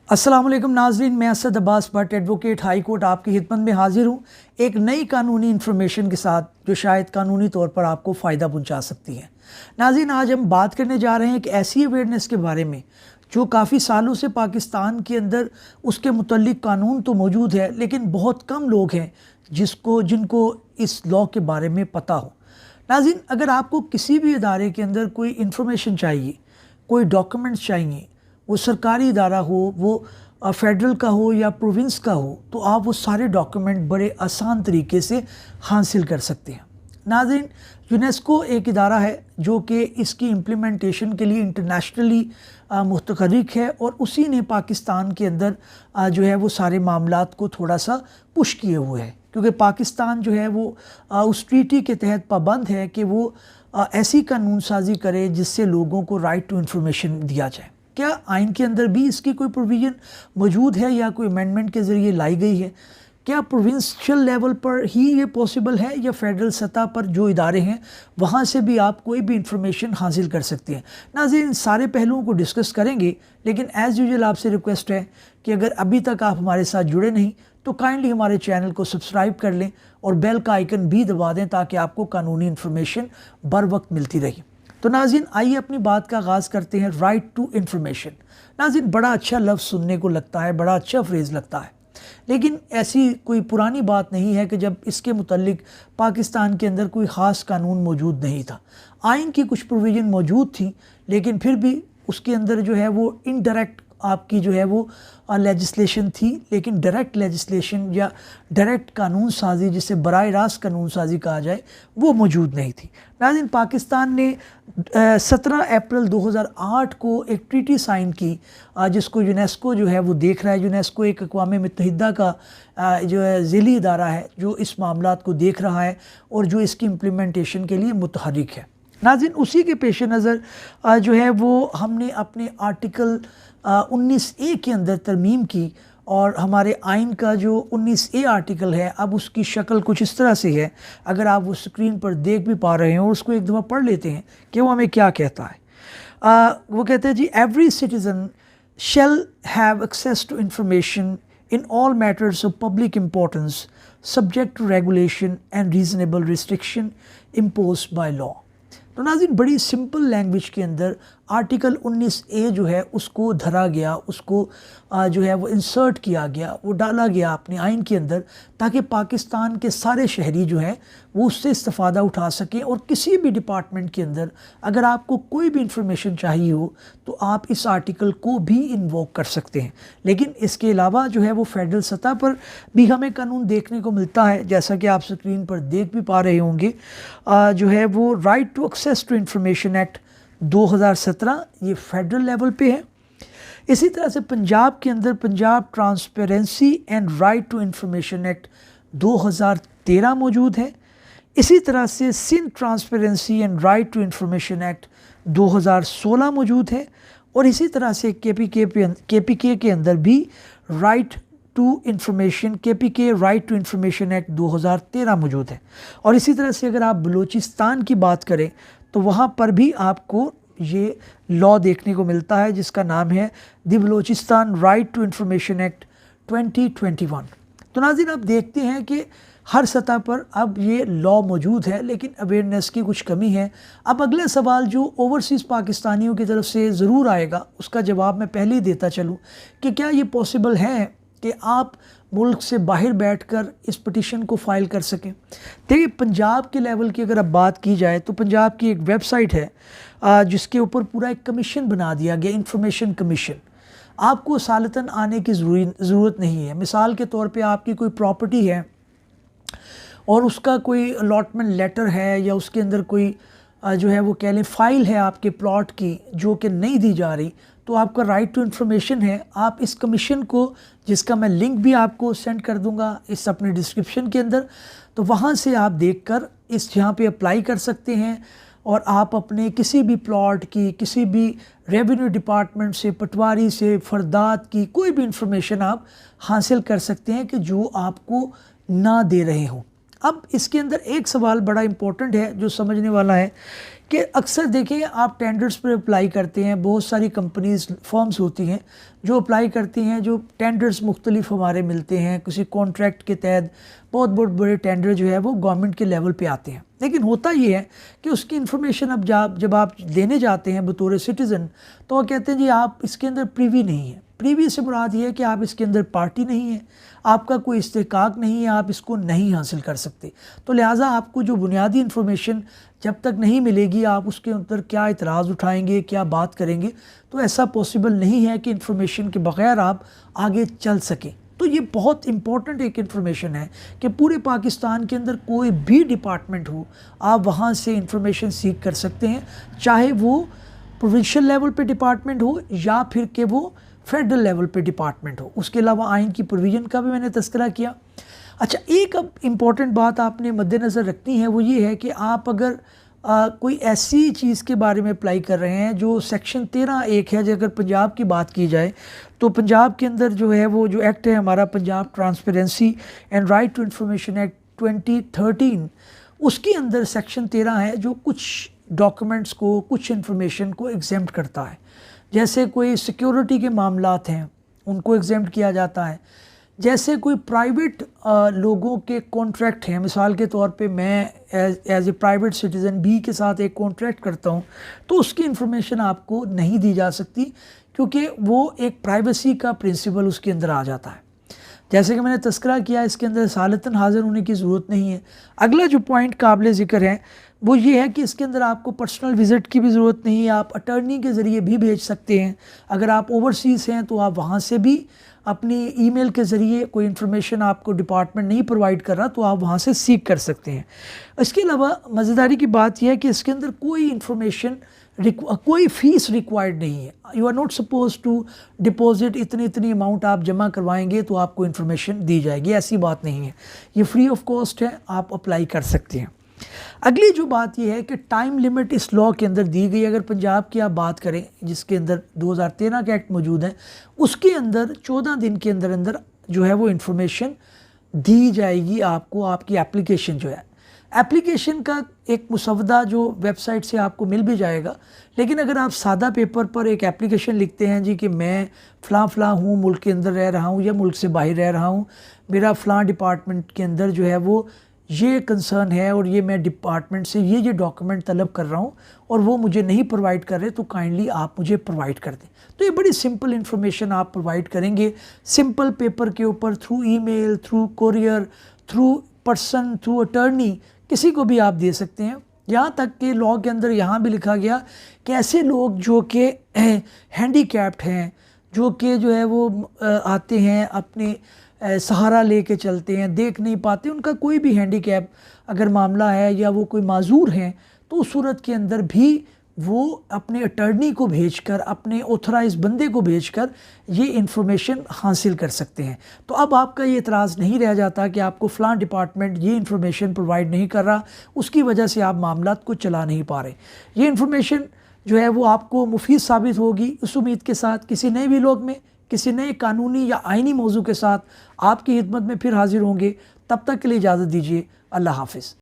अस्सलाम वालेकुम नाज़रीन, मैं Asad Abbas Bhatt advocate high court आपकी खिदमत में हाजिर हूँ एक नई कानूनी इन्फॉर्मेशन के साथ जो शायद कानूनी तौर पर आपको फ़ायदा पहुँचा सकती है। नाज़रीन, आज हम बात करने जा रहे हैं एक ऐसी अवेयरनेस के बारे में जो काफ़ी सालों से पाकिस्तान के अंदर उसके मुतल्लिक कानून तो मौजूद है, लेकिन बहुत कम लोग हैं जिनको इस लॉ के बारे में पता हो। नाज़रीन, अगर आपको किसी भी इदारे के अंदर कोई इन्फॉर्मेशन चाहिए, कोई डॉक्यूमेंट्स चाहिए, वो सरकारी इदारा हो, वो फेडरल का हो या प्रोविंस का हो, तो आप वो सारे डॉक्यूमेंट बड़े आसान तरीके से हासिल कर सकते हैं। नाज़रीन, यूनेस्को एक इदारा है जो कि इसकी इम्प्लीमेंटेशन के लिए इंटरनेशनली मुतहर्रिक है और उसी ने पाकिस्तान के अंदर जो है वो सारे मामलात को थोड़ा सा पुश किए हुए है, क्योंकि पाकिस्तान जो है वो उस ट्रीटी के तहत पाबंद है कि वो ऐसी कानून साजी करे जिससे लोगों को राइट टू इन्फॉर्मेशन दिया जाए। क्या आइन के अंदर भी इसकी कोई प्रोविज़न मौजूद है या कोई अमेंडमेंट के ज़रिए लाई गई है? क्या प्रोविंशियल लेवल पर ही ये पॉसिबल है या फेडरल सतह पर जो इदारे हैं वहाँ से भी आप कोई भी इंफॉर्मेशन हासिल कर सकते हैं? नाज़रीन, इन सारे पहलुओं को डिस्कस करेंगे, लेकिन एज़ यूजुअल आपसे रिक्वेस्ट है कि अगर अभी तक आप हमारे साथ जुड़े नहीं तो काइंडली हमारे चैनल को सब्सक्राइब कर लें और बेल का आइकन भी दबा दें ताकि आपको कानूनी इन्फॉर्मेशन बर वक्त मिलती रहे। तो नाज़रीन, आइए अपनी बात का आगाज़ करते हैं। Right to information. नाज़रीन, बड़ा अच्छा लफ्ज़ सुनने को लगता है, बड़ा अच्छा फ्रेज़ लगता है, लेकिन ऐसी कोई पुरानी बात नहीं है कि जब इसके मुतल्लिक पाकिस्तान के अंदर कोई ख़ास कानून मौजूद नहीं था। आइन की कुछ प्रोविज़न मौजूद थी, लेकिन फिर भी उसके अंदर जो है वो इनडायरेक्ट आपकी जो है वो लेजिस्लेशन थी, लेकिन डायरेक्ट लेजिस्लेशन या डायरेक्ट कानून साजी, जिसे बराह रास्त कानून साजी कहा जाए, वो मौजूद नहीं थी। नाज़रीन, पाकिस्तान ने 17 अप्रैल 2008 को एक ट्रीटी साइन की जिसको यूनेस्को जो है वो देख रहा है। यूनेस्को एक अक़वाम मुत्तहिदा का जो है ज़िली इदारा है जो इस मामलात को देख रहा है और जो इसकी इम्प्लीमेंटेशन के लिए मुतहर्रिक है। नाज़रीन, उसी के पेश नज़र जो है वो हमने अपने आर्टिकल 19A के अंदर तरमीम की और हमारे आइन का जो 19A आर्टिकल है, अब उसकी शक्ल कुछ इस तरह से है। अगर आप वो स्क्रीन पर देख भी पा रहे हैं और उसको एक दफ़ा पढ़ लेते हैं कि वो हमें क्या कहता है। वो कहते हैं जी, every citizen shall have access to information in all matters of public importance subject to regulation and reasonable restriction imposed by law. तो नाज़रीन, बड़ी सिंपल लैंग्वेज के अंदर आर्टिकल 19A जो है उसको धरा गया, उसको जो है वो इंसर्ट किया गया, वो डाला गया अपने आइन के अंदर, ताकि पाकिस्तान के सारे शहरी जो हैं वो उससे इस्तिफ़ादा उठा सकें। और किसी भी डिपार्टमेंट के अंदर अगर आपको कोई भी इंफॉर्मेशन चाहिए हो तो आप इस आर्टिकल को भी इन्वोक कर सकते हैं। लेकिन इसके अलावा जो है वो फेडरल सतह पर भी हमें कानून देखने को मिलता है, जैसा कि आप स्क्रीन पर देख भी पा रहे होंगे। जो है वो right to access to information act 2017, ये फेडरल लेवल पे है। इसी तरह से पंजाब के अंदर Punjab transparency and right to information act 2013 मौजूद है। इसी तरह से Sindh transparency and right to information act 2016 मौजूद है। और इसी तरह से KPK के अंदर भी right to information KPK right to information act 2013 मौजूद है। और इसी तरह से अगर आप बलूचिस्तान की बात करें तो वहाँ पर भी आपको ये लॉ देखने को मिलता है जिसका नाम है the Balochistan right to information act 2021। तो नाज़रीन, आप देखते हैं कि हर सतह पर अब ये लॉ मौजूद है, लेकिन अवेयरनेस की कुछ कमी है। अब अगला सवाल जो ओवरसीज़ पाकिस्तानियों की तरफ से ज़रूर आएगा, उसका जवाब मैं पहले ही देता चलूँ कि क्या ये पॉसिबल है कि आप मुल्क से बाहर बैठकर इस पिटीशन को फ़ाइल कर सकें। देखिए, पंजाब के लेवल की अगर अब बात की जाए तो पंजाब की एक वेबसाइट है जिसके ऊपर पूरा एक कमीशन बना दिया गया, इंफॉर्मेशन कमीशन। आपको सालतन आने की ज़रूरत नहीं है। मिसाल के तौर पे आपकी कोई प्रॉपर्टी है और उसका कोई अलॉटमेंट लेटर है या उसके अंदर कोई जो है वो कह लें फ़ाइल है आपके प्लॉट की जो कि नहीं दी जा रही, तो आपका राइट टू इन्फॉर्मेशन है। आप इस कमीशन को, जिसका मैं लिंक भी आपको सेंड कर दूंगा इस अपने डिस्क्रिप्शन के अंदर, तो वहाँ से आप देखकर इस यहाँ पे अप्लाई कर सकते हैं और आप अपने किसी भी प्लॉट की, किसी भी रेवेन्यू डिपार्टमेंट से, पटवारी से, फरदात की कोई भी इंफॉर्मेशन आप हासिल कर सकते हैं कि जो आपको ना दे रहे हों। اب اس کے اندر ایک سوال بڑا امپورٹنٹ ہے جو سمجھنے والا ہے کہ اکثر دیکھیں آپ ٹینڈرز پر اپلائی کرتے ہیں، بہت ساری کمپنیز فارمز ہوتی ہیں جو اپلائی کرتی ہیں، جو ٹینڈرز مختلف ہمارے ملتے ہیں کسی کانٹریکٹ کے تحت، بہت بڑے ٹینڈر جو ہے وہ گورنمنٹ کے لیول پہ آتے ہیں، لیکن ہوتا یہ ہے کہ اس کی انفارمیشن اب جب آپ لینے جاتے ہیں بطور سٹیزن تو وہ کہتے ہیں جی آپ اس کے اندر پریوی نہیں ہیں۔ پریوی سے مراد یہ ہے کہ آپ اس کے اندر پارٹی نہیں ہیں، آپ کا کوئی استحقاق نہیں ہے، آپ اس کو نہیں حاصل کر سکتے، تو لہٰذا آپ کو جو بنیادی انفارمیشن جب تک نہیں ملے گی آپ اس کے اندر کیا اعتراض اٹھائیں گے، کیا بات کریں گے، تو ایسا پاسبل نہیں ہے کہ انفارمیشن کے بغیر آپ آگے چل سکیں۔ تو یہ بہت امپورٹنٹ ایک انفارمیشن ہے کہ پورے پاکستان کے اندر کوئی بھی ڈپارٹمنٹ ہو آپ وہاں سے انفارمیشن سیکھ کر سکتے ہیں، چاہے وہ پروونشل لیول پہ ڈپارٹمنٹ ہو یا پھر کہ وہ فیڈرل لیول پہ ڈپارٹمنٹ ہو۔ اس کے علاوہ آئین کی پروویژن کا بھی میں نے تذکرہ کیا۔ اچھا، ایک اب امپورٹنٹ بات آپ نے مد نظر رکھنی ہے، وہ یہ ہے کہ آپ اگر کوئی ایسی چیز کے بارے میں اپلائی کر رہے ہیں جو سیکشن 13(1) ہے، اگر پنجاب کی بات کی جائے تو پنجاب کے اندر جو ہے وہ جو ایکٹ ہے ہمارا Punjab transparency and right to information act 2013، اس کے اندر سیکشن 13 ہے جو کچھ ڈاکومنٹس کو، کچھ انفارمیشن کو ایگزیمپٹ کرتا ہے، جیسے کوئی سیکیورٹی کے معاملات ہیں ان کو ایگزیمپٹ کیا جاتا ہے، جیسے کوئی پرائیویٹ لوگوں کے کانٹریکٹ ہیں، مثال کے طور پہ میں ایز اے پرائیویٹ سٹیزن بی کے ساتھ ایک کانٹریکٹ کرتا ہوں تو اس کی انفارمیشن آپ کو نہیں دی جا سکتی کیونکہ وہ ایک پرائیویسی کا پرنسپل اس کے اندر آ جاتا ہے۔ جیسے کہ میں نے تذکرہ کیا اس کے اندر رسالتاً حاضر ہونے کی ضرورت نہیں ہے۔ اگلا جو پوائنٹ قابل ذکر ہے وہ یہ ہے کہ اس کے اندر آپ کو پرسنل وزٹ کی بھی ضرورت نہیں ہے، آپ اٹرنی کے ذریعے بھی بھیج سکتے ہیں۔ اگر آپ اوورسیز ہیں تو آپ وہاں سے بھی اپنی ای میل کے ذریعے کوئی انفارمیشن آپ کو ڈپارٹمنٹ نہیں پرووائڈ کر رہا تو آپ وہاں سے سیکھ کر سکتے ہیں۔ اس کے علاوہ مزیداری کی بات یہ ہے کہ اس کے اندر کوئی انفارمیشن کوئی فیس ریکوائرڈ نہیں ہے۔ You are not suppose to deposit اتنی اماؤنٹ آپ جمع کروائیں گے تو آپ کو انفارمیشن دی جائے گی، ایسی بات نہیں ہے، یہ فری آف کاسٹ ہے، آپ اپلائی کر سکتے ہیں۔ اگلی جو بات یہ ہے کہ ٹائم لیمٹ اس لاء کے اندر دی گئی، اگر پنجاب کی آپ بات کریں جس کے اندر 2013 کا ایکٹ موجود ہے، اس کے اندر 14 دن کے اندر جو ہے وہ انفارمیشن دی جائے گی آپ کو، آپ کی اپلیکیشن جو ہے۔ اپلیکیشن کا ایک مسودہ جو ویب سائٹ سے آپ کو مل بھی جائے گا، لیکن اگر آپ سادہ پیپر پر ایک اپلیکیشن لکھتے ہیں جی کہ میں فلاں ہوں، ملک کے اندر رہ رہا ہوں یا ملک سے باہر رہ رہا ہوں، میرا فلاں ڈپارٹمنٹ کے اندر جو ہے وہ یہ کنسرن ہے اور یہ میں ڈپارٹمنٹ سے یہ ڈاکومنٹ طلب کر رہا ہوں اور وہ مجھے نہیں پرووائڈ کر رہے تو کائنڈلی آپ مجھے پرووائڈ کر دیں، تو یہ بڑی سمپل انفارمیشن آپ پرووائڈ کریں گے سمپل پیپر کے اوپر، through email, through courier, through person, through attorney, کسی کو بھی آپ دے سکتے ہیں۔ یہاں تک کہ لاء کے اندر یہاں بھی لکھا گیا کہ ایسے لوگ جو کہ ہینڈی کیپڈ ہیں، جو کہ جو ہے وہ آتے ہیں اپنے سہارا لے کے چلتے ہیں، دیکھ نہیں پاتے، ان کا کوئی بھی ہینڈی کیپ اگر معاملہ ہے یا وہ کوئی معذور ہیں تو اس صورت کے اندر بھی وہ اپنے اٹرنی کو بھیج کر، اپنے اوتھرائز بندے کو بھیج کر یہ انفارمیشن حاصل کر سکتے ہیں۔ تو اب آپ کا یہ اعتراض نہیں رہ جاتا کہ آپ کو فلاں ڈپارٹمنٹ یہ انفارمیشن پرووائڈ نہیں کر رہا، اس کی وجہ سے آپ معاملات کو چلا نہیں پا رہے۔ یہ انفارمیشن جو ہے وہ آپ کو مفید ثابت ہوگی، اس امید کے ساتھ کسی نئے ویلاگ میں کسی نئے قانونی یا آئینی موضوع کے ساتھ آپ کی خدمت میں پھر حاضر ہوں گے۔ تب تک کے لیے اجازت دیجیے، اللہ حافظ۔